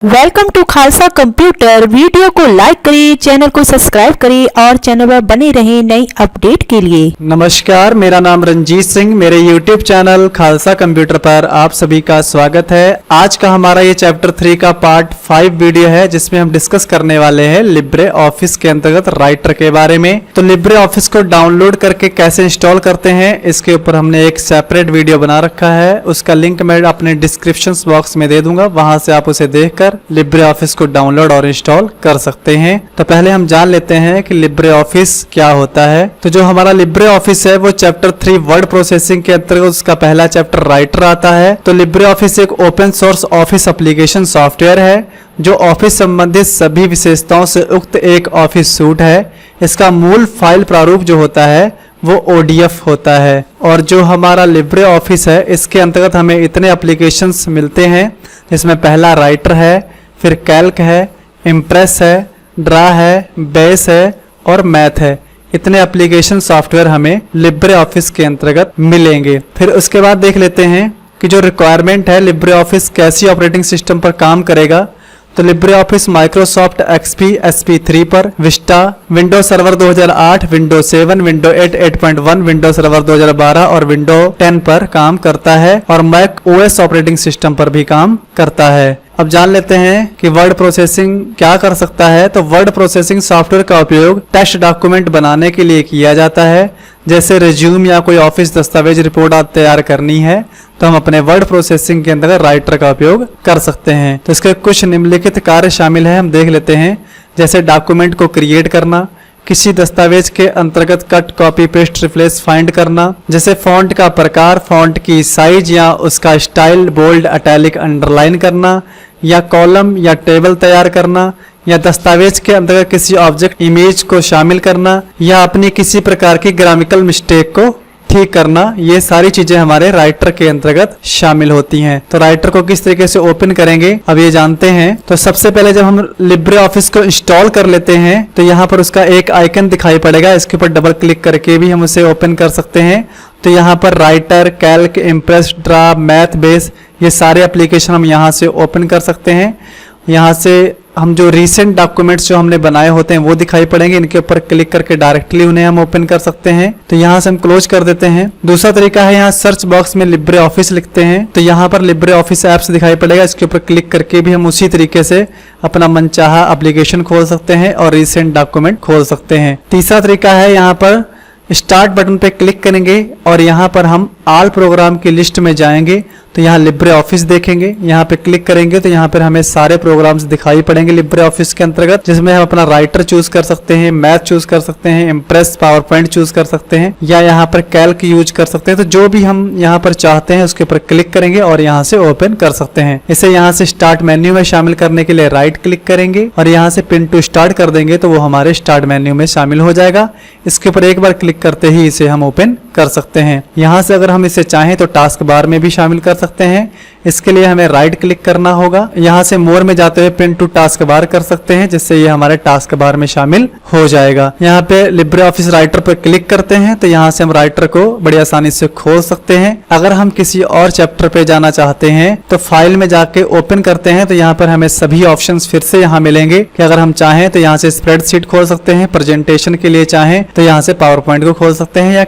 Welcome to Khalsa computer. Video को like करिए, channel को सब्सक्राइब करिए और चैनल पर बने रहें नई अपडेट के लिए। नमस्कार, मेरा नाम रंजीत सिंह। मेरे यूट्यूब चैनल खालसा कंप्यूटर पर आप सभी का स्वागत है। आज का हमारा ये चैप्टर 3 का पार्ट 5 वीडियो है, जिसमें हम डिस्कस करने वाले हैं लिब्रे ऑफिस के अंतर्गत राइटर के बारे में। तो लिब्रे ऑफिस को डाउनलोड करके कैसे इंस्टॉल करते हैं, इसके ऊपर हमने एक सेपरेट वीडियो बना रखा है। उसका लिंक मैं अपने डिस्क्रिप्शन बॉक्स में दे दूंगा, वहां से आप उसे देखकर लिब्रे ऑफिस को डाउनलोड और इंस्टॉल कर सकते हैं। तो पहले हम जान लेते हैं कि लिब्रे ऑफिस क्या होता है। तो जो हमारा लिब्रे ऑफिस है वो चैप्टर 3 वर्ड प्रोसेसिंग के अंतर्गत उसका पहला चैप्टर राइटर आता है। तो लिब्रे ऑफिस एक open source office application software है जो ऑफिस संबंधित सभी विशेषताओं से युक्त एक ऑफिस सूट है। इसका मूल फाइल प्रारूप जो होता है वो ODF होता है। और जो हमारा लिब्रे ऑफिस है इसके अंतर्गत हमें इतने एप्लीकेशंस मिलते हैं, जिसमें पहला राइटर है, फिर कैल्क है, इम्प्रेस है, ड्रा है, बेस है और मैथ है। इतने एप्लीकेशन सॉफ्टवेयर हमें लिब्रे ऑफिस के अंतर्गत मिलेंगे। फिर उसके बाद देख लेते हैं कि जो रिक्वायरमेंट है लिब्रे ऑफिस कैसी ऑपरेटिंग सिस्टम पर काम करेगा। तो Libre office Microsoft XP SP3 पर, Vista, Windows server 2008, Windows 7, Windows 8 8.1, Windows server 2012 और विंडोज 10 पर काम करता है और मैक OS ऑपरेटिंग सिस्टम पर भी काम करता है। अब जान लेते हैं कि वर्ड प्रोसेसिंग क्या कर सकता है। तो वर्ड प्रोसेसिंग सॉफ्टवेयर का उपयोग टेक्स्ट डॉक्यूमेंट बनाने के लिए किया जाता है। जैसे रिज्यूम या कोई ऑफिस दस्तावेज रिपोर्ट आप तैयार करनी है तो हम अपने वर्ड प्रोसेसिंग के अंदर राइटर का उपयोग कर सकते हैं। तो इसके कुछ निम्नलिखित कार्य शामिल है, हम देख लेते हैं। जैसे डॉक्यूमेंट को क्रिएट करना, किसी दस्तावेज के अंतर्गत cut, copy, paste, replace, find करना। जैसे फॉन्ट का प्रकार, फॉन्ट की साइज या उसका स्टाइल, बोल्ड, इटैलिक, अंडरलाइन करना, या कॉलम या टेबल तैयार करना, या दस्तावेज के अंतर्गत किसी ऑब्जेक्ट इमेज को शामिल करना, या अपनी किसी प्रकार की ग्रामिकल मिस्टेक को ठीक करना। ये सारी चीजें हमारे राइटर के अंतर्गत शामिल होती हैं। तो राइटर को किस तरीके से ओपन करेंगे अब ये जानते हैं। तो सबसे पहले जब हम लिब्रे ऑफिस को इंस्टॉल कर लेते हैं तो यहाँ पर उसका एक आइकन दिखाई पड़ेगा, इसके ऊपर डबल क्लिक करके भी हम उसे ओपन कर सकते हैं। तो यहाँ पर writer, Calc, impress, draw, math, base, ये सारे एप्लीकेशन हम यहाँ से ओपन कर सकते हैं। यहाँ से हम जो रीसेंट डॉक्यूमेंट्स जो हमने बनाए होते हैं वो दिखाई पड़ेंगे, इनके ऊपर क्लिक करके डायरेक्टली उन्हें हम ओपन कर सकते हैं। तो यहाँ से हम क्लोज कर देते हैं। दूसरा तरीका है, यहाँ सर्च बॉक्स में लिब्रे ऑफिस लिखते हैं तो यहाँ पर लिब्रे ऑफिस ऐप्स दिखाई पड़ेगा, इसके ऊपर क्लिक करके भी हम उसी तरीके से अपना मनचाहा एप्लीकेशन खोल सकते हैं और रीसेंट डॉक्यूमेंट खोल सकते हैं। तीसरा तरीका है, यहाँ पर स्टार्ट बटन पे क्लिक करेंगे और यहाँ पर हम ऑल प्रोग्राम की लिस्ट में जाएंगे तो यहाँ लिब्रे ऑफिस देखेंगे। यहाँ पे क्लिक करेंगे तो यहाँ पर हमें सारे प्रोग्राम्स दिखाई पड़ेंगे लिब्रे ऑफिस के अंतर्गत, जिसमें हम अपना राइटर चूज कर सकते हैं, मैथ चूज कर सकते हैं, इम्प्रेस, पावर पॉइंट चूज कर सकते हैं, या यहाँ पर कैल्क यूज कर सकते हैं। तो जो भी हम यहाँ पर चाहते हैं उसके ऊपर क्लिक करेंगे और यहाँ से ओपन कर सकते हैं। इसे यहाँ से स्टार्ट मेन्यू में शामिल करने के लिए राइट क्लिक करेंगे और यहाँ से पिन टू स्टार्ट कर देंगे तो वो हमारे स्टार्ट मेन्यू में शामिल हो जाएगा। इसके ऊपर एक बार क्लिक करते ही इसे हम ओपन कर सकते हैं। यहाँ से अगर हम इसे चाहें तो टास्क बार में भी शामिल कर सकते हैं। इसके लिए हमें राइट क्लिक करना होगा। यहाँ से मोर में जाते हुए पिन टू टास्क बार कर सकते हैं, जिससे ये हमारे टास्क बार में शामिल हो जाएगा। यहाँ पे लिब्रे ऑफिस राइटर पर क्लिक करते हैं तो यहाँ से हम राइटर को बड़ी आसानी से खोल सकते हैं। अगर हम किसी और चैप्टर पे जाना चाहते हैं तो फाइल में जाके ओपन करते हैं तो यहाँ पर हमें सभी ऑप्शंस फिर से यहाँ मिलेंगे कि अगर हम चाहें तो यहाँ से स्प्रेडशीट खोल सकते हैं, प्रेजेंटेशन के लिए चाहें तो यहाँ से पावर पॉइंट को खोल सकते हैं, या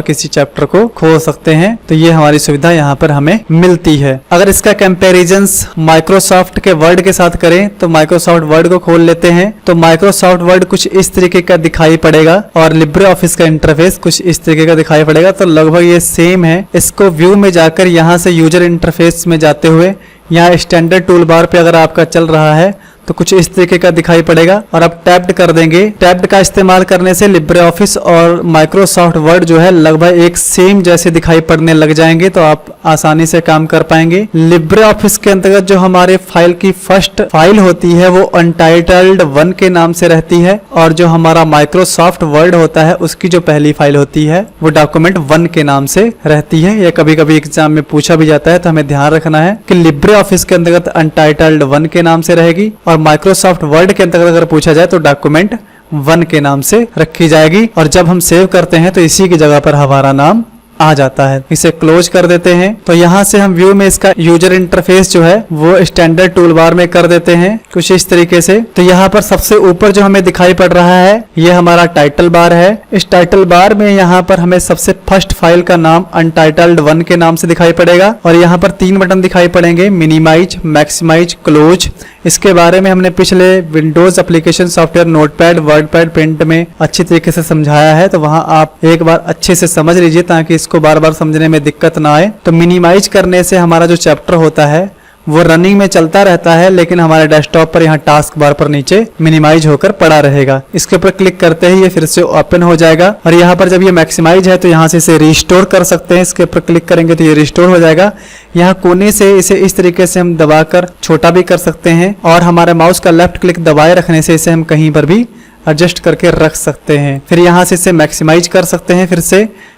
किसी चैप्टर को खोल सकते हैं। तो ये हमारी सुविधा यहाँ पर हमें मिलती है। अगर इसका कंपैरिजन माइक्रोसॉफ्ट के वर्ड के साथ करें तो माइक्रोसॉफ्ट वर्ड को खोल लेते हैं तो माइक्रोसॉफ्ट वर्ड कुछ इस तरीके का दिखाई पड़ेगा और लिब्रे ऑफिस का इंटरफेस कुछ इस तरीके का दिखाई पड़ेगा। तो लगभग ये सेम है। इसको व्यू में जाकर यहाँ से यूजर इंटरफेस में जाते हुए यहाँ स्टैंडर्ड टूल बार पे अगर आपका चल रहा है तो कुछ इस तरीके का दिखाई पड़ेगा और अब टैब्ड कर देंगे। टैब्ड का इस्तेमाल करने से लिब्रे ऑफिस और माइक्रोसॉफ्ट वर्ड जो है लगभग एक सेम जैसे दिखाई पड़ने लग जाएंगे, तो आप आसानी से काम कर पाएंगे। लिब्रे ऑफिस के अंतर्गत जो हमारे फाइल की फर्स्ट फाइल होती है वो अनटाइटल्ड 1 के नाम से रहती है और जो हमारा माइक्रोसॉफ्ट वर्ड होता है उसकी जो पहली फाइल होती है वो डॉक्यूमेंट 1 के नाम से रहती है। यह कभी कभी एग्जाम में पूछा भी जाता है, तो हमें ध्यान रखना है कि लिब्रे ऑफिस के अंतर्गत अनटाइटल्ड 1 के नाम से रहेगी और माइक्रोसॉफ्ट वर्ड के अंतर्गत अगर पूछा जाए तो डॉक्यूमेंट 1 के नाम से रखी जाएगी। और जब हम सेव करते हैं तो इसी की जगह पर हमारा नाम आ जाता है। इसे क्लोज कर देते हैं। तो यहाँ से हम व्यू में इसका यूजर इंटरफेस जो है वो स्टैंडर्ड टूल बार में कर देते हैं कुछ इस तरीके से। तो यहाँ पर सबसे ऊपर जो हमें दिखाई पड़ रहा है ये हमारा टाइटल बार है। इस टाइटल बार में यहाँ पर हमें सबसे फर्स्ट फाइल का नाम अनटाइटल्ड 1 के नाम से दिखाई पड़ेगा और यहाँ पर 3 बटन दिखाई पड़ेंगे, मिनिमाइज, मैक्सिमाइज, क्लोज। इसके बारे में हमने पिछले Windows application software notepad, WordPad, print में अच्छी तरीके से समझाया है, तो वहां आप एक बार अच्छे से समझ लीजिए ताकि इसको बार बार समझने में दिक्कत ना आए। तो मिनिमाइज करने से हमारा जो चैप्टर होता है वो रनिंग में चलता रहता है, लेकिन हमारे डेस्कटॉप पर यहाँ टास्क बार पर नीचे मिनिमाइज होकर पड़ा रहेगा। इसके ऊपर क्लिक करते ही ये फिर से ओपन हो जाएगा और यहाँ पर जब ये मैक्सिमाइज है तो यहाँ से इसे रिस्टोर कर सकते हैं। इसके ऊपर क्लिक करेंगे तो ये रिस्टोर हो जाएगा। यहाँ कोने से इसे इस तरीके से हम दबाकर छोटा भी कर सकते हैं और हमारे माउस का लेफ्ट क्लिक दबाए रखने से इसे हम कहीं पर भी एडजस्ट करके रख सकते हैं। फिर यहाँ से इसे मैक्सिमाइज कर सकते हैं फिर से,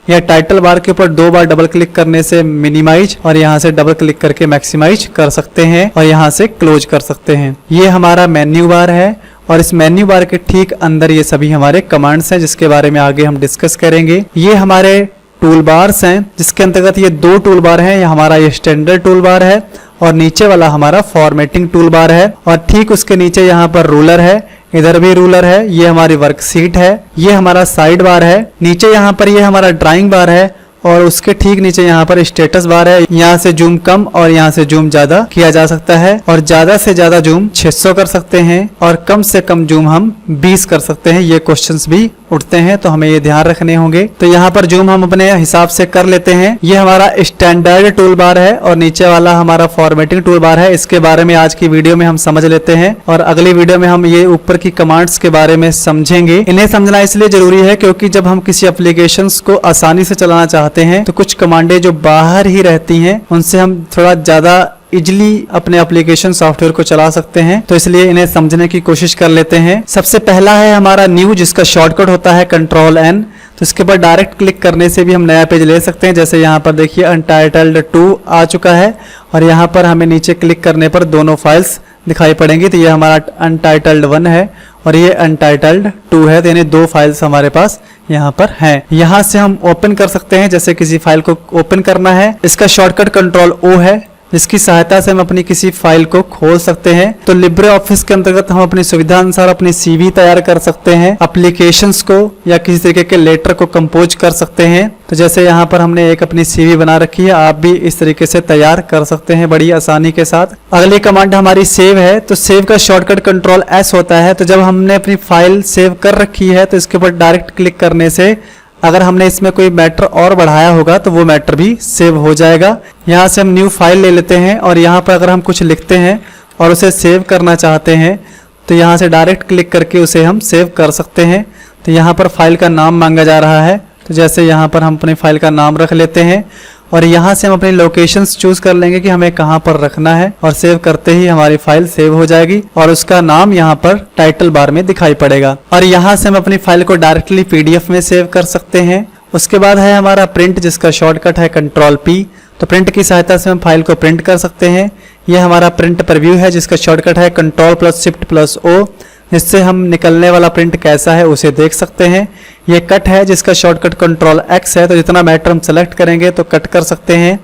या टाइटल बार के ऊपर 2 बार डबल क्लिक करने से मिनिमाइज और यहाँ से डबल क्लिक करके मैक्सिमाइज कर सकते हैं और यहाँ से क्लोज कर सकते हैं। ये हमारा मेन्यू बार है और इस मेन्यू बार के ठीक अंदर ये सभी हमारे कमांड्स हैं जिसके बारे में आगे हम डिस्कस करेंगे। ये हमारे टूल बार्स हैं जिसके अंतर्गत ये 2 टूल बार हैं। हमारा ये स्टैंडर्ड टूल बार है और नीचे वाला हमारा फॉर्मेटिंग टूल बार है और ठीक उसके नीचे यहाँ पर रूलर है, इधर भी रूलर है। ये हमारी वर्कशीट है, ये हमारा साइड बार है। नीचे यहाँ पर ये हमारा ड्राइंग बार है और उसके ठीक नीचे यहाँ पर स्टेटस बार है। यहाँ से जूम कम और यहाँ से जूम ज्यादा किया जा सकता है और ज्यादा से ज्यादा जूम 600 कर सकते हैं और कम से कम जूम हम 20 कर सकते हैं। ये क्वेश्चंस भी उठते हैं तो हमें ये ध्यान रखने होंगे। तो यहाँ पर जूम हम अपने हिसाब से कर लेते हैं। ये हमारा स्टैंडर्ड टूल बार है और नीचे वाला हमारा फॉर्मेटिंग टूल बार है। इसके बारे में आज की वीडियो में हम समझ लेते हैं और अगली वीडियो में हम ये ऊपर की कमांड्स के बारे में समझेंगे। इन्हें समझना इसलिए जरूरी है क्योंकि जब हम किसी एप्लीकेशन को आसानी से चलाना चाहते हैं तो कुछ कमांडें जो बाहर ही रहती हैं उनसे हम थोड़ा ज्यादा इजिली अपने एप्लीकेशन सॉफ्टवेयर को चला सकते हैं, तो इसलिए इन्हें समझने की कोशिश कर लेते हैं। सबसे पहला है हमारा न्यू, जिसका शॉर्टकट होता है Ctrl+N। तो इसके ऊपर डायरेक्ट क्लिक करने से भी हम नया पेज ले सकते हैं। जैसे यहाँ पर देखिए अनटाइटल्ड 2 आ चुका है और यहाँ पर हमें नीचे क्लिक करने पर दोनों फाइल्स दिखाई पड़ेंगी। तो ये हमारा अनटाइटल्ड 1 है और ये अनटाइटल्ड 2 है, तो यानी 2 फाइल्स हमारे पास यहाँ पर हैं। यहाँ से हम ओपन कर सकते हैं, जैसे किसी फाइल को ओपन करना है। इसका शॉर्टकट Ctrl+O है जिसकी सहायता से हम अपनी किसी फाइल को खोल सकते हैं। तो लिब्रे ऑफिस के अंतर्गत हम अपनी सुविधा अनुसार अपनी CV तैयार कर सकते हैं, एप्लीकेशंस को या किसी तरीके के लेटर को कंपोज कर सकते हैं। तो जैसे यहाँ पर हमने एक अपनी CV बना रखी है, आप भी इस तरीके से तैयार कर सकते हैं बड़ी आसानी के साथ। अगली कमांड हमारी सेव है। तो सेव का शॉर्टकट Ctrl+S होता है। तो जब हमने अपनी फाइल सेव कर रखी है तो इसके ऊपर डायरेक्ट क्लिक करने से अगर हमने इसमें कोई मैटर और बढ़ाया होगा तो वो मैटर भी सेव हो जाएगा। यहाँ से हम न्यू फाइल ले लेते हैं और यहाँ पर अगर हम कुछ लिखते हैं और उसे सेव करना चाहते हैं तो यहाँ से डायरेक्ट क्लिक करके उसे हम सेव कर सकते हैं। तो यहाँ पर फाइल का नाम मांगा जा रहा है, तो जैसे यहाँ पर हम अपनी फाइल का नाम रख लेते हैं और यहाँ से हम अपनी लोकेशंस चूज कर लेंगे कि हमें कहाँ पर रखना है और सेव करते ही हमारी फाइल सेव हो जाएगी और उसका नाम यहाँ पर टाइटल बार में दिखाई पड़ेगा। और यहाँ से हम अपनी फाइल को डायरेक्टली PDF में सेव कर सकते हैं। उसके बाद है हमारा प्रिंट, जिसका शॉर्टकट है Ctrl+P। तो प्रिंट की सहायता से हम फाइल को प्रिंट कर सकते हैं। यह हमारा प्रिंट प्रीव्यू है जिसका शॉर्टकट है Ctrl+Shift+O, जिससे हम निकलने वाला प्रिंट कैसा है उसे देख सकते हैं। ये कट है जिसका शॉर्टकट Ctrl+X है, तो जितना मैटर हम सेलेक्ट करेंगे तो कट कर सकते हैं।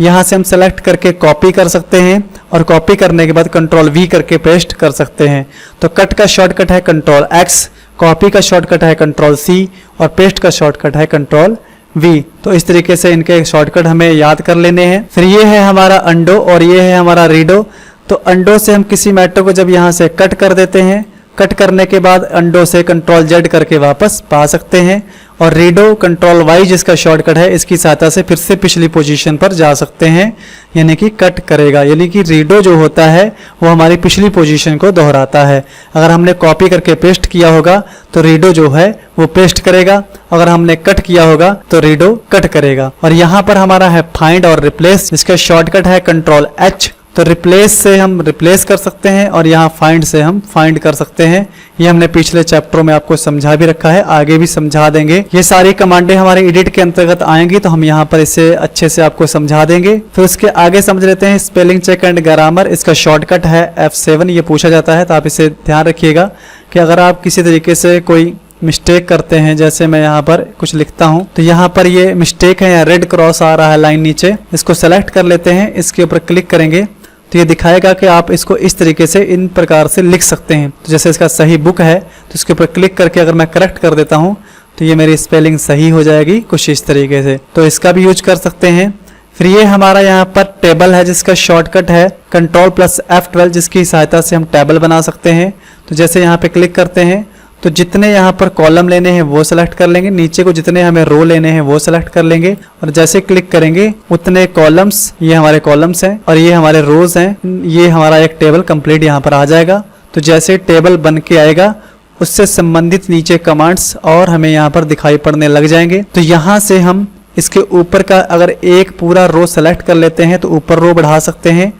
यहाँ से हम सेलेक्ट करके कॉपी कर सकते हैं और कॉपी करने के बाद Ctrl+V करके पेस्ट कर सकते हैं। तो कट का शॉर्टकट है Ctrl+X, कॉपी का शॉर्टकट है Ctrl+C और पेस्ट का शॉर्टकट है Ctrl+V। तो इस तरीके से इनके शॉर्टकट हमें याद कर लेने हैं। फिर ये है हमारा अंडो और ये है हमारा रीडो। तो अंडो से हम किसी मैटर को जब यहाँ से कट कर देते हैं, कट करने के बाद अंडो से Ctrl+Z करके वापस पा सकते हैं और रीडो Ctrl+Y जिसका शॉर्टकट है इसकी सहायता से फिर से पिछली पोजीशन पर जा सकते हैं, यानी कि कट करेगा। यानी कि रीडो जो होता है वो हमारी पिछली पोजीशन को दोहराता है। अगर हमने कॉपी करके पेस्ट किया होगा तो रीडो जो है वो पेस्ट करेगा, अगर हमने कट किया होगा तो रीडो कट करेगा। और यहाँ पर हमारा है फाइंड और रिप्लेस, जिसका शॉर्टकट है Ctrl+H। तो रिप्लेस से हम रिप्लेस कर सकते हैं और यहाँ फाइंड से हम फाइंड कर सकते हैं। ये हमने पिछले चैप्टरों में आपको समझा भी रखा है, आगे भी समझा देंगे। ये सारी कमांडें हमारे एडिट के अंतर्गत आएंगी तो हम यहाँ पर इसे अच्छे से आपको समझा देंगे। फिर उसके आगे समझ लेते हैं स्पेलिंग चेक एंड ग्रामर। इसका शॉर्टकट है F7। ये पूछा जाता है तो आप इसे ध्यान रखिएगा कि अगर आप किसी तरीके से कोई मिस्टेक करते हैं, जैसे मैं यहाँ पर कुछ लिखता हूँ तो यहाँ पर ये मिस्टेक है, यहाँ रेड क्रॉस आ रहा है लाइन नीचे, इसको सेलेक्ट कर लेते हैं, इसके ऊपर क्लिक करेंगे तो ये दिखाएगा कि आप इसको इस तरीके से इन प्रकार से लिख सकते हैं। तो जैसे इसका सही बुक है तो इसके ऊपर क्लिक करके अगर मैं करेक्ट कर देता हूँ तो ये मेरी स्पेलिंग सही हो जाएगी कुछ इस तरीके से, तो इसका भी यूज कर सकते हैं। फिर ये हमारा यहाँ पर टेबल है जिसका शॉर्टकट है Ctrl+F12, जिसकी सहायता से हम टेबल बना सकते हैं। तो जैसे यहाँ पे क्लिक करते हैं तो जितने यहाँ पर कॉलम लेने हैं वो सेलेक्ट कर लेंगे, नीचे को जितने हमें रो लेने हैं वो सेलेक्ट कर लेंगे और जैसे क्लिक करेंगे उतने कॉलम्स, ये हमारे कॉलम्स हैं और ये हमारे रोज हैं, ये हमारा एक टेबल कंप्लीट यहाँ पर आ जाएगा। तो जैसे टेबल बन के आएगा उससे संबंधित नीचे कमांड्स और हमें यहाँ पर दिखाई पड़ने लग जाएंगे। तो यहाँ से हम इसके ऊपर का अगर एक पूरा रो सेलेक्ट कर लेते हैं तो ऊपर रो बढ़ा सकते हैं।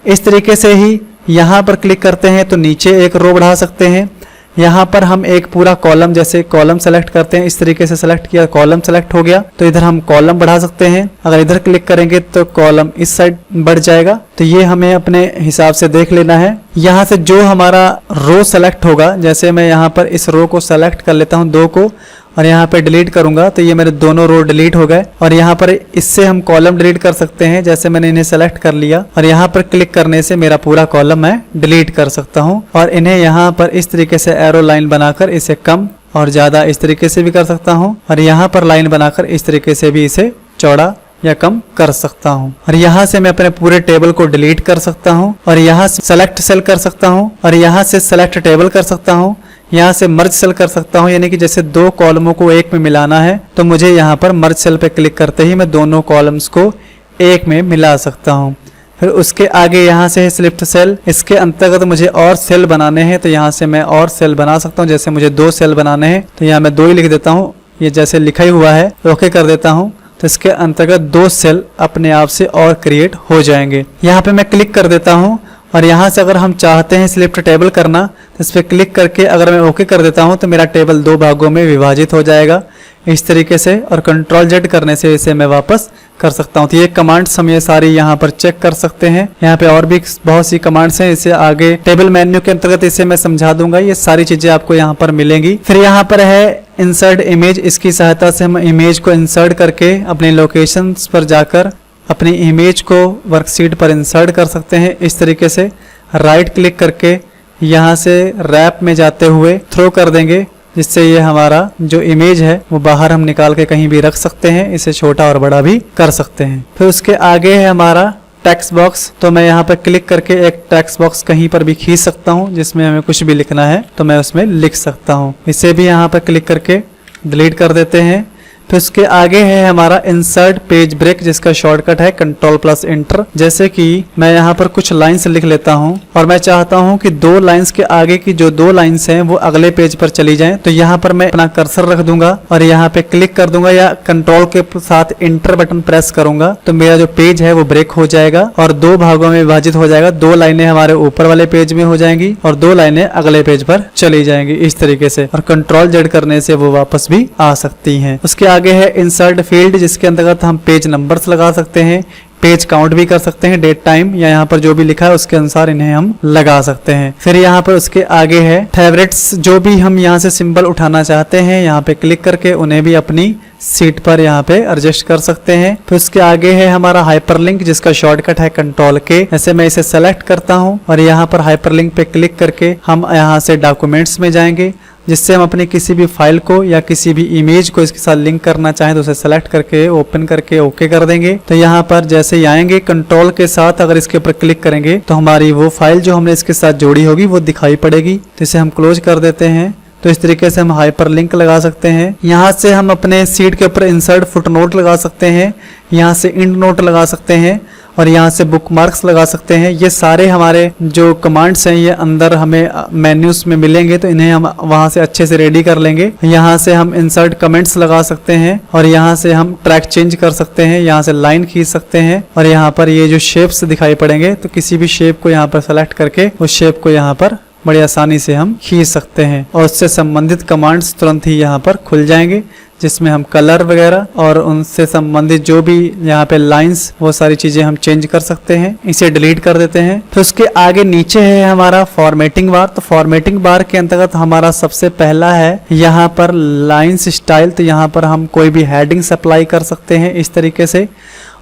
इस तरीके से ही यहाँ पर क्लिक करते हैं तो नीचे एक रो बढ़ा सकते हैं। यहाँ पर हम एक पूरा कॉलम, जैसे कॉलम सेलेक्ट करते हैं, इस तरीके से सेलेक्ट किया, कॉलम सेलेक्ट हो गया तो इधर हम कॉलम बढ़ा सकते हैं। अगर इधर क्लिक करेंगे तो कॉलम इस साइड बढ़ जाएगा। तो ये हमें अपने हिसाब से देख लेना है। यहाँ से जो हमारा रो सेलेक्ट होगा, जैसे मैं यहाँ पर इस रो को सेलेक्ट कर लेता हूँ 2 को और यहाँ पे डिलीट करूंगा तो ये मेरे दोनों रो डिलीट हो गए। और यहाँ पर इससे हम कॉलम डिलीट कर सकते हैं, जैसे मैंने इन्हें सेलेक्ट कर लिया और यहाँ पर क्लिक करने से मेरा पूरा कॉलम मैं डिलीट कर सकता हूँ। और इन्हें यहाँ पर इस तरीके से एरो लाइन बनाकर इसे कम और ज्यादा इस तरीके से भी कर सकता हूँ और यहाँ पर लाइन बनाकर इस तरीके से भी इसे चौड़ा या कम कर सकता हूँ। और यहाँ से मैं अपने पूरे टेबल को डिलीट कर सकता हूँ और यहाँ से सेलेक्ट सेल कर सकता हूँ और यहाँ से सेलेक्ट टेबल कर सकता हूँ, यहाँ से मर्ज सेल कर सकता हूँ, यानी कि जैसे 2 कॉलमों को एक में मिलाना है तो मुझे यहाँ पर मर्ज सेल पे क्लिक करते ही मैं दोनों कॉलम्स को एक में मिला सकता हूँ। फिर उसके आगे यहाँ से है स्लिफ्ट सेल, इसके अंतर्गत मुझे और सेल बनाने हैं तो यहाँ से मैं और सेल बना सकता हूँ। जैसे मुझे 2 सेल बनाने हैं तो यहाँ मैं 2 ही लिख देता हूँ, ये जैसे लिखा ही हुआ है ओके कर देता हूँ तो इसके अंतर्गत 2 सेल अपने आप से और क्रिएट हो जाएंगे। यहाँ पे मैं क्लिक कर देता हूँ और यहाँ से अगर हम चाहते हैं स्लिफ्ट टेबल करना तो इस पर क्लिक करके अगर मैं ओके कर देता हूँ तो मेरा टेबल 2 भागों में विभाजित हो जाएगा इस तरीके से। और Ctrl+Z करने से इसे मैं वापस कर सकता हूँ। तो ये कमांड्स हम ये सारी यहाँ पर चेक कर सकते हैं। यहाँ पे और भी बहुत सी कमांड्स हैं, इसे आगे टेबल मेन्यू के अंतर्गत इसे मैं समझा दूंगा, ये सारी चीजें आपको यहाँ पर मिलेंगी। फिर यहाँ पर है इंसर्ट इमेज, इसकी सहायता से हम इमेज को इंसर्ट करके अपने लोकेशंस पर जाकर अपनी इमेज को वर्कशीट पर इंसर्ट कर सकते हैं। इस तरीके से राइट क्लिक करके यहाँ से रैप में जाते हुए थ्रो कर देंगे, जिससे ये हमारा जो इमेज है वो बाहर हम निकाल के कहीं भी रख सकते हैं, इसे छोटा और बड़ा भी कर सकते हैं। फिर उसके आगे है हमारा टेक्स्ट बॉक्स, तो मैं यहाँ पर क्लिक करके एक टेक्स्ट बॉक्स कहीं पर भी खींच सकता हूँ, जिसमें हमें कुछ भी लिखना है तो मैं उसमें लिख सकता हूँ। इसे भी यहाँ पर क्लिक करके डिलीट कर देते हैं। फिर उसके आगे है हमारा इंसर्ट पेज ब्रेक, जिसका शॉर्टकट है Ctrl+Enter। जैसे कि मैं यहाँ पर कुछ लाइंस लिख लेता हूँ और मैं चाहता हूँ कि 2 लाइंस के आगे की जो 2 लाइंस हैं वो अगले पेज पर चली जाएं, तो यहाँ पर मैं अपना कर्सर रख दूंगा और यहाँ पे क्लिक कर दूंगा या कंट्रोल के साथ इंटर बटन प्रेस करूंगा तो मेरा जो पेज है वो ब्रेक हो जाएगा और 2 भागों में विभाजित हो जाएगा। 2 लाइनें हमारे ऊपर वाले पेज में हो जाएंगी और 2 लाइनें अगले पेज पर चली जाएंगी इस तरीके से। और Ctrl+Z करने से वो वापस भी आ सकती हैं। उसके आगे है इंसर्ट फील्ड, जिसके अंतर्गत हम पेज नंबर्स लगा सकते हैं, पेज काउंट भी कर सकते हैं, डेट टाइम या यहाँ पर जो भी लिखा है उसके अनुसार इन्हें हम लगा सकते हैं। फिर यहाँ पर उसके आगे है फेवरेट्स, जो भी हम यहाँ से सिंबल उठाना चाहते हैं यहाँ पे क्लिक करके उन्हें भी अपनी सीट पर यहाँ पे एडजस्ट कर सकते हैं। फिर उसके आगे है हमारा हाइपरलिंक, जिसका शॉर्टकट है Ctrl+K। ऐसे मैं इसे सेलेक्ट करता हूँ और यहाँ पर हाइपरलिंक पे क्लिक करके हम यहाँ से डॉक्यूमेंट्स में जाएंगे, जिससे हम अपनी किसी भी फाइल को या किसी भी इमेज को इसके साथ लिंक करना चाहें तो उसे सेलेक्ट करके ओपन करके ओके कर देंगे। तो यहाँ पर जैसे ही आएंगे कंट्रोल के साथ अगर इसके ऊपर क्लिक करेंगे तो हमारी वो फाइल जो हमने इसके साथ जोड़ी होगी वो दिखाई पड़ेगी। तो इसे हम क्लोज कर देते हैं। तो इस तरीके से हम हाइपरलिंक लगा सकते हैं। यहाँ से हम अपने सीट के ऊपर इंसर्ट फुटनोट लगा सकते हैं, यहाँ से इंड नोट लगा सकते हैं और यहाँ से बुकमार्क्स लगा सकते हैं। ये सारे हमारे जो कमांड्स हैं ये अंदर हमें मेन्यूज में मिलेंगे, तो इन्हें हम वहाँ से अच्छे से रेडी कर लेंगे। यहाँ से हम इंसर्ट कमेंट्स लगा सकते हैं और यहाँ से हम ट्रैक चेंज कर सकते हैं, यहाँ से लाइन खींच सकते हैं और यहाँ पर ये जो शेप्स दिखाई पड़ेंगे तो किसी भी शेप को यहाँ पर सेलेक्ट करके उस शेप को यहाँ पर बड़ी आसानी से हम खींच सकते हैं और उससे संबंधित कमांड्स तुरंत ही यहाँ पर खुल जाएंगे। जिसमें हम कलर वगैरह और उनसे संबंधित जो भी यहाँ पे लाइंस, वो सारी चीजें हम चेंज कर सकते हैं। इसे डिलीट कर देते हैं। फिर उसके आगे नीचे है हमारा फॉर्मेटिंग बार। तो फॉर्मेटिंग बार के अंतर्गत हमारा सबसे पहला है यहाँ पर लाइंस स्टाइल। तो यहाँ पर हम कोई भी हेडिंग्स अप्लाई कर सकते हैं इस तरीके से,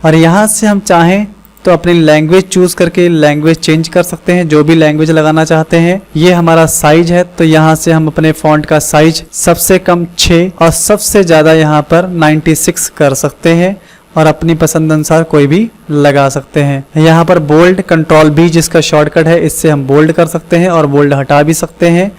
और यहाँ से हम चाहें तो अपनी लैंग्वेज चूज करके लैंग्वेज चेंज कर सकते हैं, जो भी लैंग्वेज लगाना चाहते हैं। ये हमारा साइज है, तो यहाँ से हम अपने फॉन्ट का साइज सबसे कम 6 और सबसे ज़्यादा यहाँ पर 96 कर सकते हैं, और अपनी पसंद अनुसार कोई भी लगा सकते हैं। यहाँ पर बोल्ड कंट्रोल B जिसका शॉर्टकट है, इससे हम बोल्ड कर सकते हैं और बोल्ड हटा भी सकते हैं।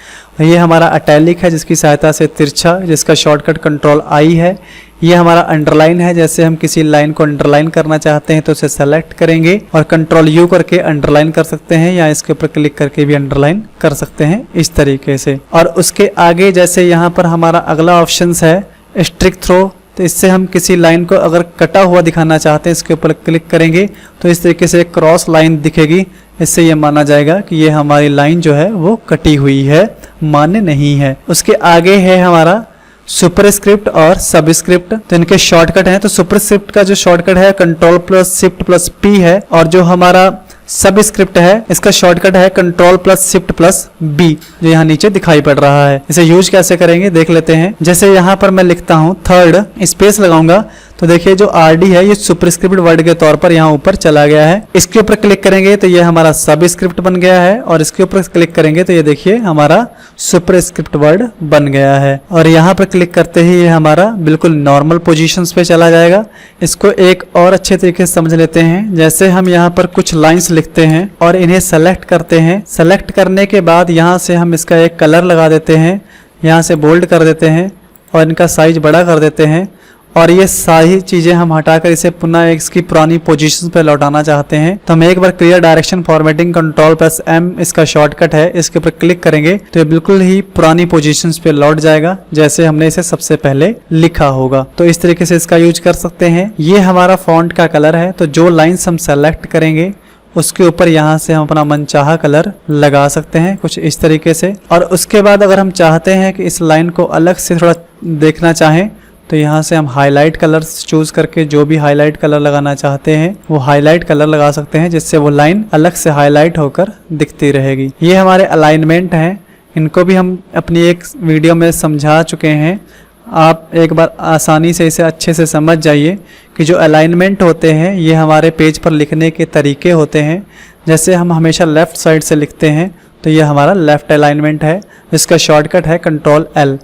ये हमारा अटैलिक है जिसकी सहायता से तिरछा, जिसका शॉर्टकट कंट्रोल I है। ये हमारा अंडरलाइन है, जैसे हम किसी लाइन को अंडरलाइन करना चाहते हैं तो उसे सेलेक्ट करेंगे और कंट्रोल U करके अंडरलाइन कर सकते हैं, या इसके ऊपर क्लिक करके भी अंडरलाइन कर सकते हैं इस तरीके से। और उसके आगे जैसे यहाँ पर हमारा अगला ऑप्शन है स्ट्रिक थ्रो। तो इससे हम किसी लाइन को अगर कटा हुआ दिखाना चाहते हैं, इसके ऊपर क्लिक करेंगे तो इस तरीके से एक क्रॉस लाइन दिखेगी। इससे ये माना जाएगा कि ये हमारी लाइन जो है वो कटी हुई है, मान्य नहीं है। उसके आगे है हमारा सुपरस्क्रिप्ट और सबस्क्रिप्ट। तो इनके शॉर्टकट हैं। तो सुपरस्क्रिप्ट का जो शॉर्टकट है control plus shift plus P है, और जो हमारा सबस्क्रिप्ट है इसका शॉर्टकट है control plus shift plus B, जो यहाँ नीचे दिखाई पड़ रहा है। इसे यूज कैसे करेंगे देख लेते हैं। जैसे यहाँ पर मैं लिखता हूँ थर्ड, स्पेस लगाऊंगा, तो देखिए जो RD है ये सुपरस्क्रिप्ट वर्ड के तौर पर यहाँ ऊपर चला गया है। इसके ऊपर क्लिक करेंगे तो ये हमारा सबस्क्रिप्ट बन गया है, और इसके ऊपर क्लिक करेंगे तो ये देखिए हमारा सुपरस्क्रिप्ट वर्ड बन गया है। और यहाँ पर क्लिक करते ही ये हमारा बिल्कुल नॉर्मल पोजीशंस पे चला जाएगा। इसको एक और अच्छे तरीके से समझ लेते हैं। जैसे हम यहाँ पर कुछ लाइंस लिखते हैं और इन्हें सेलेक्ट करते हैं। सेलेक्ट करने के बाद यहाँ से हम इसका एक कलर लगा देते हैं, यहाँ से बोल्ड कर देते हैं और इनका साइज बड़ा कर देते हैं, और ये सारी चीजें हम हटाकर इसे पुनः इसकी पुरानी पोजीशन पे लौटाना चाहते हैं। तो हम एक बार clear direction formatting control plus M इसका शॉर्टकट है, इसके ऊपर क्लिक करेंगे तो ये बिल्कुल ही पुरानी पोजीशंस पे लौट जाएगा जैसे हमने इसे सबसे पहले लिखा होगा। तो इस तरीके से इसका यूज कर सकते हैं। ये हमारा फॉन्ट का कलर है। तो जो लाइन्स हम सेलेक्ट करेंगे उसके ऊपर यहाँ से हम अपना मनचाहा कलर लगा सकते हैं कुछ इस तरीके से। और उसके बाद अगर हम चाहते हैं कि इस लाइन को अलग से थोड़ा देखना चाहें तो यहाँ से हम हाईलाइट कलर चूज करके जो भी हाईलाइट कलर लगाना चाहते हैं वो हाईलाइट कलर लगा सकते हैं, जिससे वो लाइन अलग से हाईलाइट होकर दिखती रहेगी। ये हमारे अलाइनमेंट हैं, इनको भी हम अपनी एक वीडियो में समझा चुके हैं। आप एक बार आसानी से इसे अच्छे से समझ जाइए कि जो अलाइनमेंट होते हैं ये हमारे पेज पर लिखने के तरीके होते हैं। जैसे हम हमेशा लेफ़्ट साइड से लिखते हैं तो ये हमारा लेफ़्ट अलाइनमेंट है, जिसका शॉर्टकट है कंट्रोल L।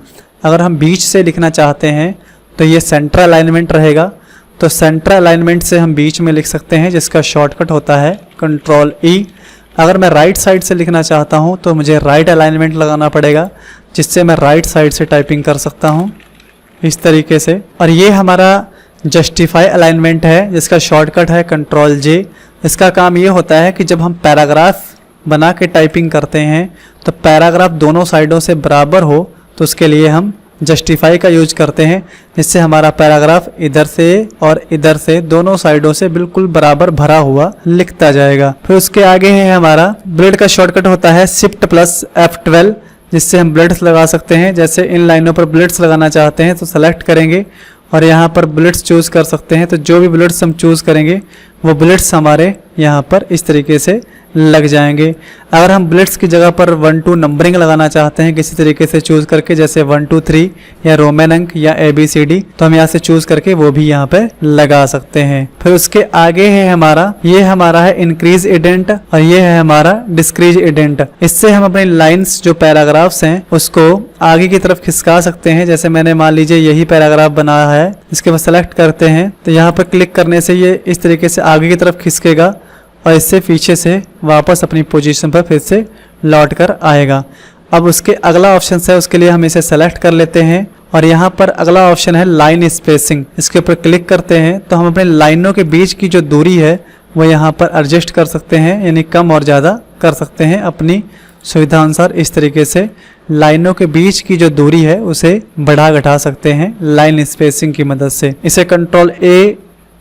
अगर हम बीच से लिखना चाहते हैं तो ये सेंटर अलाइनमेंट रहेगा। तो सेंटर अलाइनमेंट से हम बीच में लिख सकते हैं, जिसका शॉर्टकट होता है कंट्रोल E। अगर मैं राइट साइड से लिखना चाहता हूँ तो मुझे राइट अलाइनमेंट लगाना पड़ेगा, जिससे मैं राइट साइड से टाइपिंग कर सकता हूँ इस तरीके से। और ये हमारा जस्टिफाई अलाइनमेंट है, जिसका शॉर्टकट है कंट्रोल J। इसका काम ये होता है कि जब हम पैराग्राफ बना के टाइपिंग करते हैं तो पैराग्राफ दोनों साइडों से बराबर हो, तो उसके लिए हम जस्टिफाई का यूज करते हैं, जिससे हमारा पैराग्राफ इधर से और इधर से दोनों साइडों से बिल्कुल बराबर भरा हुआ लिखता जाएगा। फिर उसके आगे है हमारा बुलेट का शॉर्टकट होता है शिफ्ट प्लस F12, जिससे हम बुलेट्स लगा सकते हैं। जैसे इन लाइनों पर बुलेट्स लगाना चाहते हैं तो सेलेक्ट करेंगे और यहाँ पर बुलेट्स चूज कर सकते हैं। तो जो भी बुलेट्स हम चूज करेंगे वो बुलेट्स हमारे यहाँ पर इस तरीके से लग जाएंगे। अगर हम बुलेट्स की जगह पर 1-2 नंबरिंग लगाना चाहते हैं किसी तरीके से चूज करके, जैसे 1 2 3 या रोमन अंक या ABCD, तो हम यहाँ से चूज करके वो भी यहाँ पे लगा सकते हैं। फिर उसके आगे है हमारा, ये हमारा है इंक्रीज इडेंट और ये है हमारा डिस्क्रीज इडेंट। इससे हम अपनी लाइन्स जो पैराग्राफ्स हैं उसको आगे की तरफ खिसका सकते हैं। जैसे मैंने मान लीजिए यही पैराग्राफ बनाया है, इसके बाद सेलेक्ट करते हैं तो यहाँ पर क्लिक करने से ये इस तरीके से आगे की तरफ खिसकेगा और इससे पीछे से वापस अपनी पोजीशन पर फिर से लौट कर आएगा। अब उसके अगला ऑप्शन है, उसके लिए हम इसे सेलेक्ट कर लेते हैं और यहाँ पर अगला ऑप्शन है लाइन स्पेसिंग। इसके ऊपर क्लिक करते हैं तो हम अपने लाइनों के बीच की जो दूरी है वो यहाँ पर एडजस्ट कर सकते हैं, यानी कम और ज़्यादा कर सकते हैं अपनी सुविधा अनुसार। इस तरीके से लाइनों के बीच की जो दूरी है उसे बढ़ा घटा सकते हैं लाइन स्पेसिंग की मदद से। इसे कंट्रोल A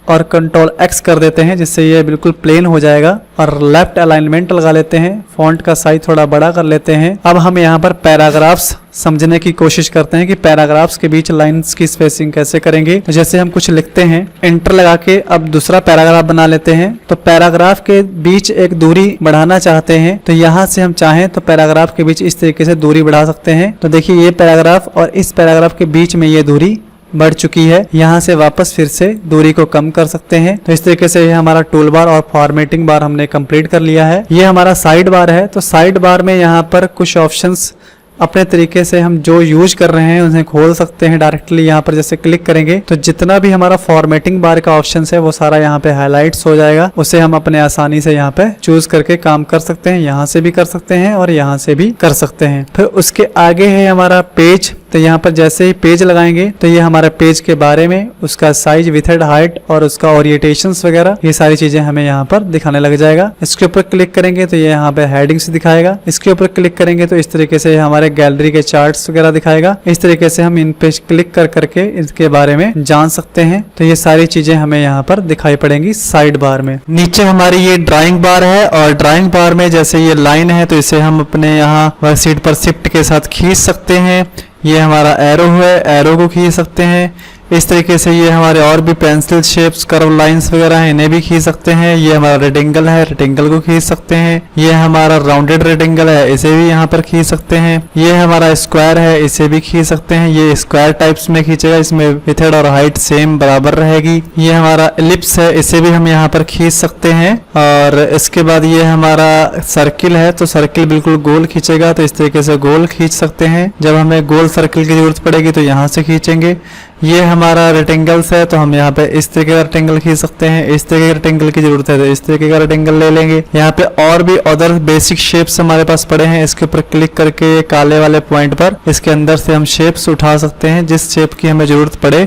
और कंट्रोल X कर देते हैं, जिससे ये बिल्कुल प्लेन हो जाएगा। और लेफ्ट अलाइनमेंट लगा लेते हैं, फॉन्ट का साइज थोड़ा बड़ा कर लेते हैं। अब हम यहाँ पर पैराग्राफ्स समझने की कोशिश करते हैं कि पैराग्राफ्स के बीच लाइंस की स्पेसिंग कैसे करेंगे। तो जैसे हम कुछ लिखते हैं, एंटर लगा के अब दूसरा पैराग्राफ बना लेते हैं। तो पैराग्राफ के बीच एक दूरी बढ़ाना चाहते हैं, तो यहाँ से हम चाहें तो पैराग्राफ के बीच इस तरीके से दूरी बढ़ा सकते हैं। तो देखिए ये पैराग्राफ और इस पैराग्राफ के बीच में ये दूरी बढ़ चुकी है। यहाँ से वापस फिर से दूरी को कम कर सकते हैं। तो इस तरीके से ये हमारा टूल बार और फॉर्मेटिंग बार हमने कंप्लीट कर लिया है। ये हमारा साइड बार है। तो साइड बार में यहाँ पर कुछ ऑप्शंस अपने तरीके से हम जो यूज कर रहे हैं उन्हें खोल सकते हैं डायरेक्टली। यहाँ पर जैसे क्लिक करेंगे तो जितना भी हमारा फॉर्मेटिंग बार का ऑप्शन है वो सारा यहाँ पे हाईलाइट्स हो जाएगा। उसे हम अपने आसानी से यहाँ पे चूज करके काम कर सकते हैं। यहाँ से भी कर सकते हैं और यहाँ से भी कर सकते हैं। फिर उसके आगे है हमारा पेज। तो यहाँ पर जैसे ही पेज लगाएंगे तो ये हमारे पेज के बारे में, उसका साइज, विड्थ, हाइट और उसका ओरिएंटेशंस वगैरह ये सारी चीजें हमें यहाँ पर दिखाने लग जाएगा। इसके ऊपर क्लिक करेंगे तो ये यहाँ पे हेडिंग्स दिखाएगा। इसके ऊपर क्लिक करेंगे तो इस तरीके से हमारे गैलरी के चार्ट्स वगैरह दिखाएगा। इस तरीके से हम इन पे क्लिक कर करके इसके बारे में जान सकते हैं। तो ये सारी चीजें हमें यहाँ पर दिखाई पड़ेंगी साइड बार में। नीचे हमारी ये ड्राइंग बार है और ड्राइंग बार में जैसे ये लाइन है तो इसे हम अपने यहाँ वर्कशीट पर शिफ्ट के साथ खींच सकते हैं। ये हमारा एरो है, एरो को खींच सकते हैं। इस तरीके से ये हमारे और भी पेंसिल शेप्स, कर्व लाइंस वगैरह हैं, इन्हें भी खींच सकते हैं। ये हमारा रेक्टेंगल है, रेक्टेंगल को खींच सकते हैं। ये हमारा राउंडेड रेक्टेंगल है, इसे भी यहाँ पर खींच सकते हैं। ये हमारा स्क्वायर है, इसे भी खींच सकते हैं। ये स्क्वायर टाइप्स में खींचेगा, इसमें विड्थ और हाइट सेम बराबर रहेगी। ये हमारा एलिप्स है, इसे भी हम यहाँ पर खींच सकते हैं। और इसके बाद ये हमारा सर्किल है, तो सर्किल बिल्कुल गोल खींचेगा, तो इस तरीके से गोल खींच सकते हैं। जब हमें गोल सर्किल की जरूरत पड़ेगी तो यहाँ से खींचेंगे। ये हमारा रेक्टेंगल्स है, तो हम यहाँ पे इस तरीके का रेक्टेंगल खींच सकते हैं। इस तरीके के रेक्टेंगल की जरूरत है तो इस तरीके का रेक्टेंगल ले लेंगे। यहाँ पे और भी अदर बेसिक शेप्स हमारे पास पड़े हैं, इसके ऊपर क्लिक करके ये काले वाले पॉइंट पर इसके अंदर से हम शेप्स उठा सकते हैं। जिस शेप की हमें जरूरत पड़े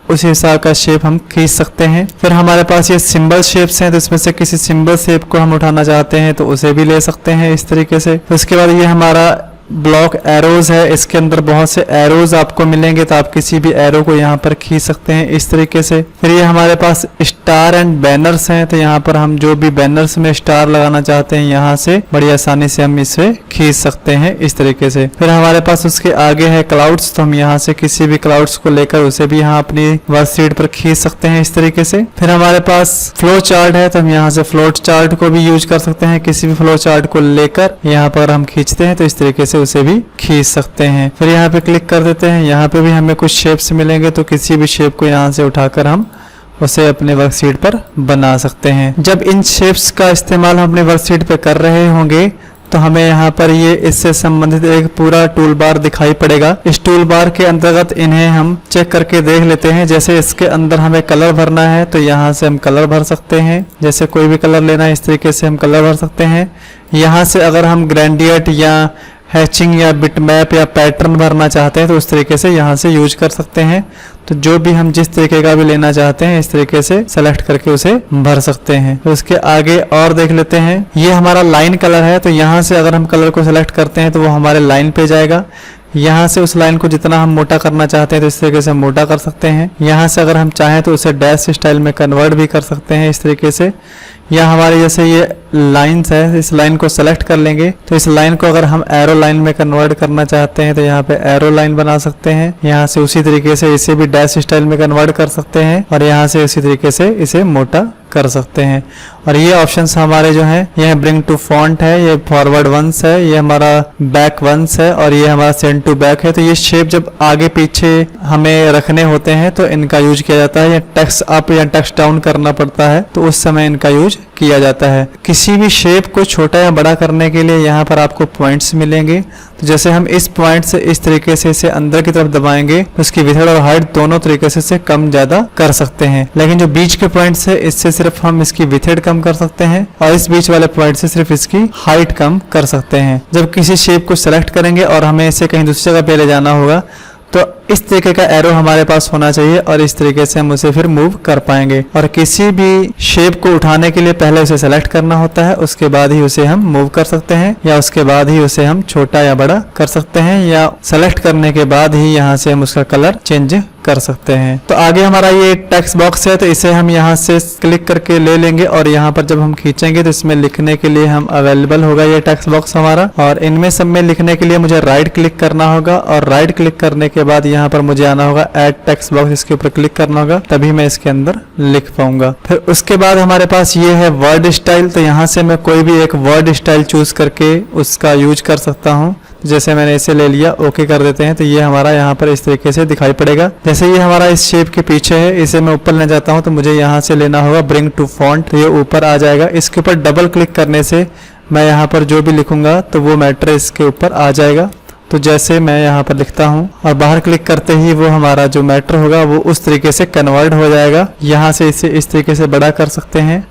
उस हिसाब का शेप हम खींच सकते हैं। फिर हमारे पास ये सिंबल शेप्स हैं, तो इसमें से किसी सिंबल शेप को हम उठाना चाहते हैं तो उसे भी ले सकते हैं इस तरीके से। तो उसके बाद ये हमारा ब्लॉक एरोज है, इसके अंदर बहुत से एरोज आपको मिलेंगे, तो आप किसी भी एरो को यहाँ पर खींच सकते हैं इस तरीके से। फिर ये हमारे पास स्टार एंड बैनर्स हैं, तो यहाँ पर हम जो भी बैनर्स में स्टार लगाना चाहते हैं यहाँ से बड़ी आसानी से हम इसे खींच सकते हैं इस तरीके से। फिर हमारे पास उसके आगे है क्लाउड्स, तो हम यहाँ से किसी भी क्लाउड्स को लेकर उसे भी यहाँ अपनी वर्कशीट पर खींच सकते हैं इस तरीके से। फिर हमारे पास फ्लो चार्ट है, तो हम यहाँ से फ्लोट चार्ट को भी यूज कर सकते हैं। किसी भी फ्लो चार्ट को लेकर यहाँ पर हम खींचते हैं तो इस तरीके से उसे भी खींच सकते हैं। फिर यहाँ पे क्लिक कर देते हैं, यहाँ पे भी हमें कुछ शेप्स मिलेंगे, तो किसी भी शेप को यहाँ से उठाकर हम उसे अपने वर्कशीट पर बना सकते हैं। जब इन शेप्स का इस्तेमाल हम अपने वर्कशीट पे कर रहे होंगे तो हमें यहाँ पर ये इससे संबंधित एक पूरा टूल बार दिखाई पड़ेगा। इस टूल बार के अंतर्गत इन्हें हम चेक करके देख लेते हैं। जैसे इसके अंदर हमें कलर भरना है तो यहाँ से हम कलर भर सकते हैं। जैसे कोई भी कलर लेना है इस तरीके से हम कलर भर सकते हैं। यहाँ से अगर हम ग्रेडियंट या हैचिंग या बिटमैप या पैटर्न भरना चाहते हैं तो उस तरीके से यहाँ से यूज कर सकते हैं। तो जो भी हम जिस तरीके का भी लेना चाहते हैं इस तरीके से सेलेक्ट करके उसे भर सकते हैं। तो उसके आगे और देख लेते हैं, ये हमारा लाइन कलर है, तो यहाँ से अगर हम कलर को सेलेक्ट करते हैं तो वो हमारे लाइन पे जाएगा। यहाँ से उस लाइन को जितना हम मोटा करना चाहते हैं तो इस तरीके से मोटा कर सकते हैं। यहाँ से अगर हम चाहें तो उसे डैश स्टाइल में कन्वर्ट भी कर सकते हैं इस तरीके से। या हमारे जैसे ये लाइंस है, इस लाइन को सेलेक्ट कर लेंगे तो इस लाइन को अगर हम एरो लाइन में कन्वर्ट करना चाहते हैं तो यहाँ पे एरो लाइन बना सकते हैं। यहाँ से उसी तरीके से इसे भी डैश स्टाइल में कन्वर्ट कर सकते हैं और यहाँ से उसी तरीके से इसे मोटा कर सकते हैं। और ये ऑप्शंस हमारे जो हैं, ये ब्रिंग टू फॉन्ट है, ये फॉरवर्ड वंस है, ये हमारा बैक वंस है और ये हमारा सेंड टू बैक है। तो ये शेप जब आगे पीछे हमें रखने होते हैं तो इनका यूज किया जाता है। या टेक्स्ट अप या टेक्स्ट डाउन करना पड़ता है तो उस समय इनका यूज किया जाता है। किसी भी शेप को छोटा या बड़ा करने के लिए यहाँ पर आपको पॉइंट्स मिलेंगे। तो जैसे हम इस पॉइंट से इस तरीके से इसे अंदर की तरफ दबाएंगे तो उसकी विड्थ और हाइट दोनों तरीके से इसे कम ज्यादा कर सकते हैं। लेकिन जो बीच के पॉइंट्स है इससे सिर्फ हम इसकी विड्थ कम कर सकते हैं और इस बीच वाले पॉइंट से सिर्फ इसकी हाइट कम कर सकते हैं। जब किसी शेप को सेलेक्ट करेंगे और हमें इसे कहीं दूसरी जगह पे ले जाना होगा तो इस तरीके का एरो हमारे पास होना चाहिए और इस तरीके से हम उसे फिर मूव कर पाएंगे। और किसी भी शेप को उठाने के लिए पहले उसे सेलेक्ट करना होता है, उसके बाद ही उसे हम मूव कर सकते हैं या उसके बाद ही उसे हम छोटा या बड़ा कर सकते हैं या सेलेक्ट करने के बाद ही यहाँ से हम उसका कलर चेंज कर सकते हैं। तो आगे हमारा ये टेक्स्ट बॉक्स है, तो इसे हम यहाँ से क्लिक करके ले लेंगे और यहाँ पर जब हम खींचेंगे तो इसमें लिखने के लिए हम अवेलेबल होगा ये टेक्स्ट बॉक्स हमारा। और इनमें सब में लिखने के लिए मुझे राइट क्लिक करना होगा और राइट क्लिक करने के बाद यहाँ पर मुझे आना होगा ऐड टेक्स्ट बॉक्स, इसके ऊपर क्लिक करना होगा, तभी मैं इसके अंदर लिख पाऊंगा। फिर उसके बाद हमारे पास ये है वर्ड स्टाइल। तो यहाँ से मैं कोई भी एक वर्ड स्टाइल चूज करके उसका यूज कर सकता हूँ। जैसे मैंने इसे ले लिया, ओके कर देते हैं, तो ये हमारा यहाँ पर इस तरीके से दिखाई पड़ेगा। जैसे ये हमारा इस शेप के पीछे है, इसे मैं ऊपर ले जाता हूँ तो मुझे यहाँ से लेना होगा ब्रिंग टू फॉन्ट, तो ये ऊपर आ जाएगा। इसके ऊपर डबल क्लिक करने से मैं यहाँ पर जो भी लिखूंगा तो वो मैटर इसके ऊपर आ जाएगा। तो जैसे मैं यहाँ पर लिखता हूँ और बाहर क्लिक करते ही वो हमारा जो मैटर होगा वो उस तरीके से कन्वर्ट हो जाएगा। यहाँ से इसे इस तरीके से बड़ा कर सकते हैं।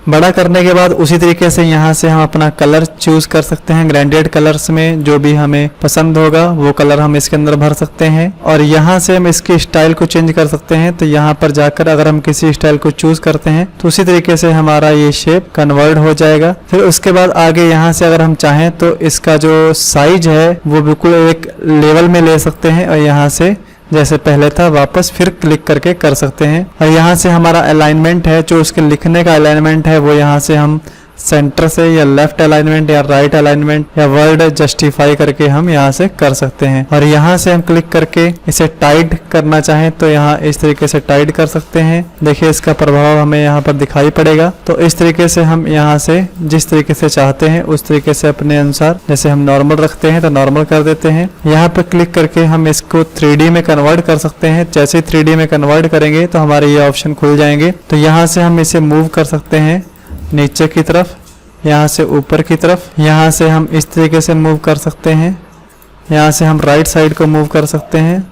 बड़ा करने के बाद उसी तरीके से यहाँ से हम अपना कलर चूज कर सकते हैं। ग्रेडेड कलर्स में जो भी हमें पसंद होगा वो कलर हम इसके अंदर भर सकते हैं और यहाँ से हम इसकी स्टाइल को चेंज कर सकते हैं। तो यहाँ पर जाकर अगर हम किसी स्टाइल को चूज करते हैं तो उसी तरीके से हमारा ये शेप कन्वर्ट हो जाएगा। फिर उसके बाद आगे यहाँ से अगर हम चाहें तो इसका जो साइज है वो बिल्कुल एक लेवल में ले सकते हैं और यहाँ से जैसे पहले था वापस फिर क्लिक करके कर सकते हैं। और यहाँ से हमारा अलाइनमेंट है, जो उसके लिखने का अलाइनमेंट है वो यहाँ से हम सेंटर से या लेफ्ट अलाइनमेंट या राइट अलाइनमेंट या वर्ड जस्टिफाई करके हम यहाँ से कर सकते हैं। और यहाँ से हम क्लिक करके इसे टाइट करना चाहें तो यहाँ इस तरीके से टाइट कर सकते हैं। देखिए इसका प्रभाव हमें यहाँ पर दिखाई पड़ेगा। तो इस तरीके से हम यहाँ से जिस तरीके से चाहते हैं उस तरीके से अपने अनुसार, जैसे हम नॉर्मल रखते हैं तो नॉर्मल कर देते हैं। यहाँ पर क्लिक करके हम इसको 3D में कन्वर्ट कर सकते हैं। जैसे 3D में कन्वर्ट करेंगे तो हमारे ये ऑप्शन खुल जाएंगे। तो यहाँ से हम इसे मूव कर सकते हैं नीचे की तरफ, यहाँ से ऊपर की तरफ, यहाँ से हम इस तरीके से मूव कर सकते हैं, यहाँ से हम राइट साइड को मूव कर सकते हैं।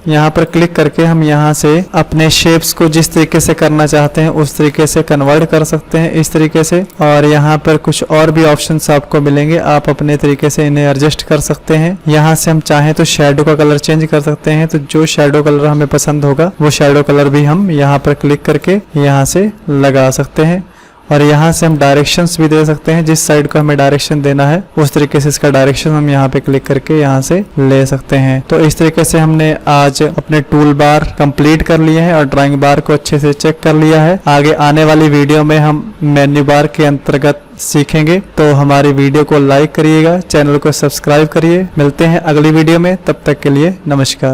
यहाँ पर क्लिक करके हम यहाँ से अपने शेप्स को जिस तरीके से करना चाहते हैं उस तरीके से कन्वर्ट कर सकते हैं इस तरीके से। और यहाँ पर कुछ और भी ऑप्शंस आपको मिलेंगे, आप अपने तरीके से इन्हें एडजस्ट कर सकते हैं। यहाँ से हम चाहें तो शैडो का कलर चेंज कर सकते हैं। तो जो शैडो कलर हमें पसंद होगा वो शैडो कलर भी हम यहाँ पर क्लिक करके यहाँ से लगा सकते हैं। और यहाँ से हम डायरेक्शंस भी दे सकते हैं, जिस साइड को हमें डायरेक्शन देना है उस तरीके से इसका डायरेक्शन हम यहाँ पे क्लिक करके यहाँ से ले सकते हैं। तो इस तरीके से हमने आज अपने टूल बार कंप्लीट कर लिए हैं और ड्राइंग बार को अच्छे से चेक कर लिया है। आगे आने वाली वीडियो में हम मेन्यू बार के अंतर्गत सीखेंगे। तो हमारी वीडियो को लाइक करिएगा, चैनल को सब्सक्राइब करिए। मिलते हैं अगली वीडियो में, तब तक के लिए नमस्कार।